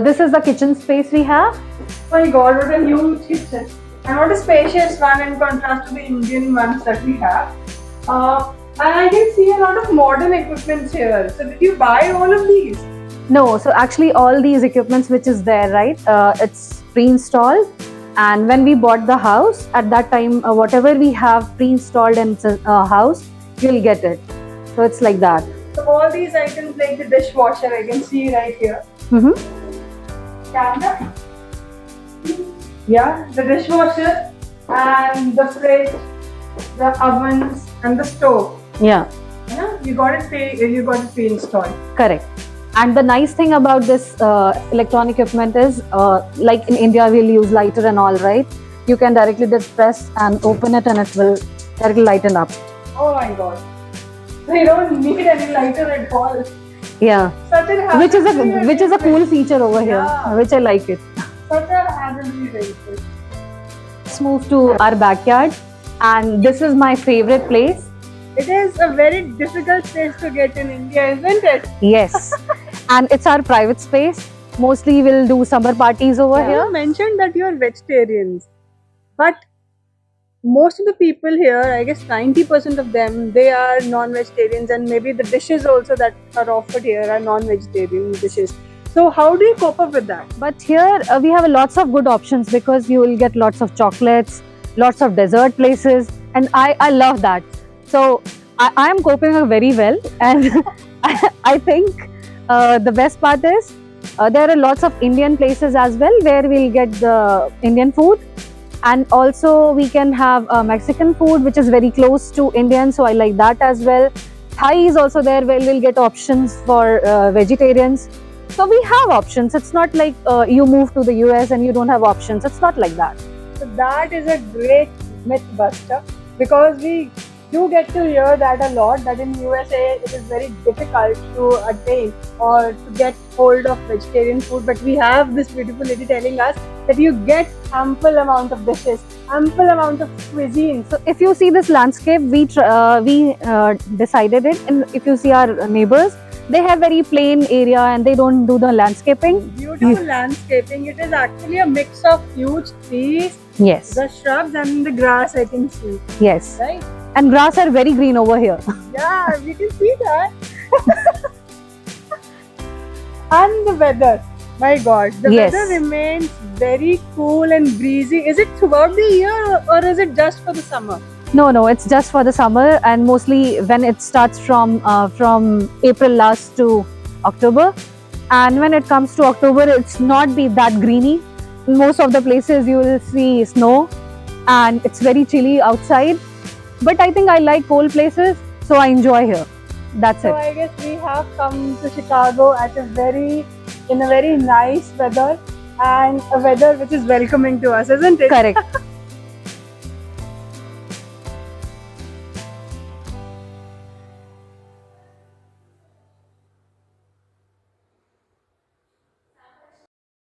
this is the kitchen space we have. My God, what a huge kitchen. And what a spacious one in contrast to the Indian ones that we have. And I can see a lot of modern equipment here. So did you buy all of these? No, so actually all these equipments which is there, right? It's pre-installed. And when we bought the house, at that time, whatever we have pre-installed in house, you'll get it. So it's like that. So all these items like the dishwasher, I can see right here. Camera. Yeah, the dishwasher and the fridge, the ovens and the stove. Yeah. Yeah, you got it pre-installed. Correct. And the nice thing about this electronic equipment is, like in India, we'll use lighter and all, right? You can directly just press and open it and it will directly lighten up. Oh my God. We don't need any lighter at all. Yeah. Such a Which is a cool feature over here, Yeah. which I like it. Such a hazardly vehicle. Let's move to our backyard. And this is my favorite place. It is a very difficult place to get in India, isn't it? Yes. And it's our private space. Mostly we'll do summer parties over here. You mentioned that you are vegetarians, but most of the people here, I guess 90% of them, they are non-vegetarians, and maybe the dishes also that are offered here are non-vegetarian dishes. So how do you cope up with that? But here we have lots of good options because you will get lots of chocolates, lots of dessert places, and I love that. So I am coping up very well, and I think the best part is there are lots of Indian places as well where we'll get the Indian food, and also we can have Mexican food which is very close to Indian, so I like that as well. Thai is also there where we'll get options for vegetarians. So we have options. It's not like you move to the US and you don't have options. It's not like that. So that is a great myth buster, because we do get to hear that a lot, that in USA it is very difficult to attain or to get hold of vegetarian food, but we have this beautiful lady telling us that you get ample amount of dishes, ample amount of cuisine. So if you see this landscape, we decided it, and if you see our neighbors, they have very plain area and they don't do the landscaping. Beautiful landscaping. It is actually a mix of huge trees, Yes. the shrubs and the grass, I can see. Yes. Right? And grass are very green over here. Yeah, we can see that. And the weather. My God, the Yes. weather remains very cool and breezy. Is it throughout the year or is it just for the summer? No, it's just for the summer, and mostly when it starts from April last to October. And when it comes to October, it's not be that greeny. In most of the places you will see snow, and it's very chilly outside. But I think I like cold places, so I enjoy here. That's So it. I guess we have come to Chicago in a very nice weather, and a weather which is welcoming to us, isn't it? Correct.